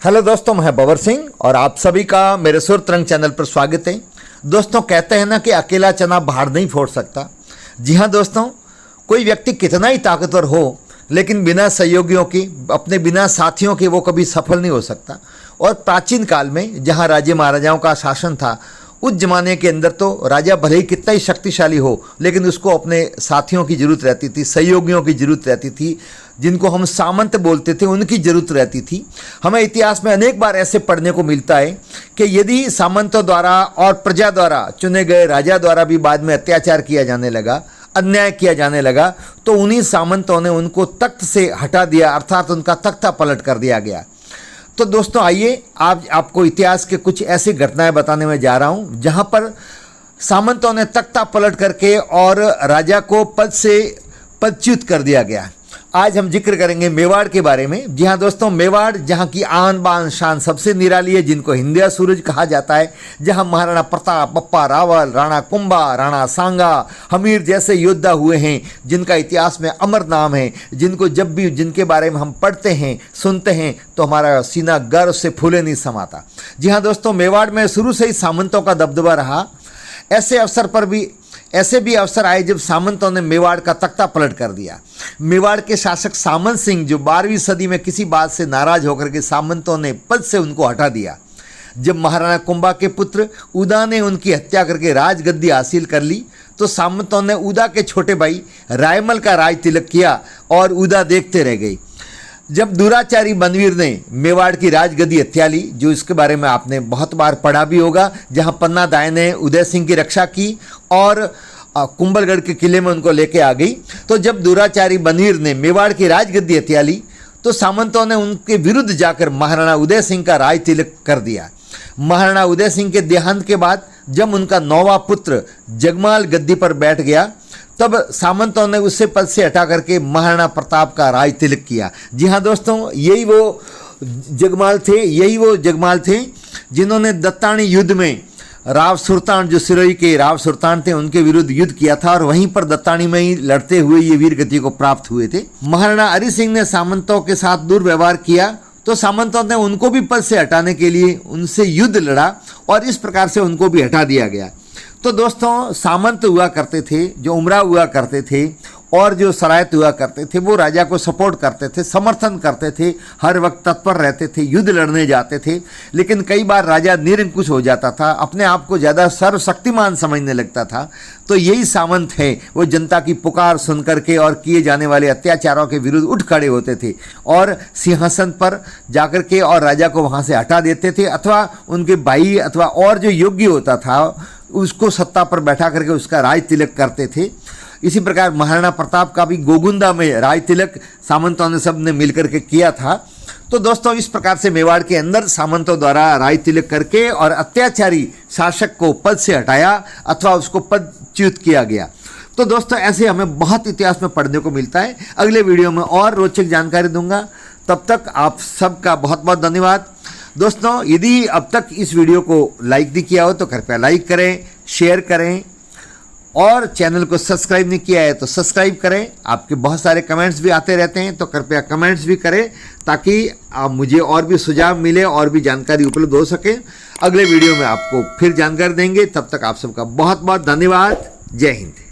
Hello दोस्तों, मैं बबर सिंह और आप सभी का मेरे सुर तरंग चैनल पर स्वागत है। दोस्तों, कहते हैं ना कि अकेला चना बाहर नहीं फोड़ सकता। जी हाँ दोस्तों, कोई व्यक्ति कितना ही ताकतवर हो लेकिन बिना सहयोगियों की, अपने बिना साथियों के वो कभी सफल नहीं हो सकता। और प्राचीन काल में जहाँ राजे महाराजाओं का शासन था, उस जमाने के अंदर तो राजा भले ही कितना ही शक्तिशाली हो लेकिन उसको अपने साथियों की जरूरत रहती थी, सहयोगियों की जरूरत रहती थी, जिनको हम सामंत बोलते थे, उनकी जरूरत रहती थी। हमें इतिहास में अनेक बार ऐसे पढ़ने को मिलता है कि यदि सामंतों द्वारा और प्रजा द्वारा चुने गए राजा द्वारा भी बाद में अत्याचार किया जाने लगा, अन्याय किया जाने लगा, तो उन्हीं सामंतों ने उनको तख्त से हटा दिया, अर्थात उनका तख्ता पलट कर दिया गया। तो दोस्तों आइए आज आपको इतिहास के कुछ ऐसी घटनाएं बताने में जा रहा हूं जहां पर सामंतों ने तख्ता पलट करके और राजा को पद से पदच्युत कर दिया गया। आज हम जिक्र करेंगे मेवाड़ के बारे में। जी हाँ दोस्तों, मेवाड़ जहाँ की आन बान शान सबसे निराली है, जिनको हिंदिया सूरज कहा जाता है, जहाँ महाराणा प्रताप, बप्पा रावल, राणा कुंभा, राणा सांगा, हमीर जैसे योद्धा हुए हैं, जिनका इतिहास में अमर नाम है, जिनको जब भी जिनके बारे में हम पढ़ते हैं, सुनते हैं तो हमारा सीना गर्व से फूले नहीं समाता। जी हाँ दोस्तों, मेवाड़ में शुरू से ही सामंतों का दबदबा रहा। ऐसे भी अवसर आए जब सामंतों ने मेवाड़ का तख्ता पलट कर दिया। मेवाड़ के शासक सामंत सिंह, जो 12वीं सदी में किसी बात से नाराज होकर के सामंतों ने पद से उनको हटा दिया। जब महाराणा कुंभा के पुत्र उदा ने उनकी हत्या करके राजगद्दी हासिल कर ली, तो सामंतों ने उदा के छोटे भाई रायमल का राज तिलक किया और उदा देखते रह गई। जब दुराचारी बनवीर ने मेवाड़ की राजगद्दी हत्या ली, जो इसके बारे में आपने बहुत बार पढ़ा भी होगा, जहां पन्ना दाई ने उदय सिंह की रक्षा की और कुंभलगढ़ के किले में उनको लेके आ गई। तो जब दुराचारी बनवीर ने मेवाड़ की राजगद्दी हत्या ली, तो सामंतों ने उनके विरुद्ध जाकर महाराणा उदय सिंह का राज तिलक कर दिया। महाराणा उदय सिंह के देहांत के बाद जब उनका 9वां पुत्र जगमाल गद्दी पर बैठ गया, तब सामंतों ने उसे पद से हटा करके महाराणा प्रताप का राज तिलक किया। जी हाँ दोस्तों, यही वो जगमाल थे जिन्होंने दत्तानी युद्ध में राव सुल्तान, जो सिरोही के राव सुल्तान थे, उनके विरुद्ध युद्ध किया था और वहीं पर दत्तानी में ही लड़ते हुए ये वीर गति को प्राप्त हुए थे। महाराणा हरि सिंह ने सामंतों के साथ दुर्व्यवहार किया, तो सामंतों ने उनको भी पद से हटाने के लिए उनसे युद्ध लड़ा और इस प्रकार से उनको भी हटा दिया गया। तो दोस्तों, सामंत हुआ करते थे, जो उमराव हुआ करते थे और जो सरायत हुआ करते थे, वो राजा को सपोर्ट करते थे, समर्थन करते थे, हर वक्त तत्पर रहते थे, युद्ध लड़ने जाते थे। लेकिन कई बार राजा निरंकुश हो जाता था, अपने आप को ज़्यादा सर्वशक्तिमान समझने लगता था। तो यही सामंत है, वो जनता की पुकार सुन करके और किए जाने वाले अत्याचारों के विरुद्ध उठ खड़े होते थे और सिंहासन पर जाकर के और राजा को वहाँ से हटा देते थे, अथवा उनके भाई अथवा और जो योग्य होता था उसको सत्ता पर बैठा करके उसका राज तिलक करते थे। इसी प्रकार महाराणा प्रताप का भी गोगुंदा में राज तिलक सामंतों ने सब ने मिलकर के किया था। तो दोस्तों, इस प्रकार से मेवाड़ के अंदर सामंतों द्वारा राज तिलक करके और अत्याचारी शासक को पद से हटाया अथवा उसको पदच्युत किया गया। तो दोस्तों, ऐसे हमें बहुत इतिहास में पढ़ने को मिलता है। अगले वीडियो में और रोचक जानकारी दूंगा। तब तक आप सबका बहुत बहुत धन्यवाद। दोस्तों, यदि अब तक इस वीडियो को लाइक नहीं किया हो तो कृपया लाइक करें, शेयर करें और चैनल को सब्सक्राइब नहीं किया है तो सब्सक्राइब करें। आपके बहुत सारे कमेंट्स भी आते रहते हैं, तो कृपया कमेंट्स भी करें ताकि आप मुझे और भी सुझाव मिले और भी जानकारी उपलब्ध हो सके। अगले वीडियो में आपको फिर जानकारी देंगे। तब तक आप सबका बहुत बहुत धन्यवाद। जय हिंद।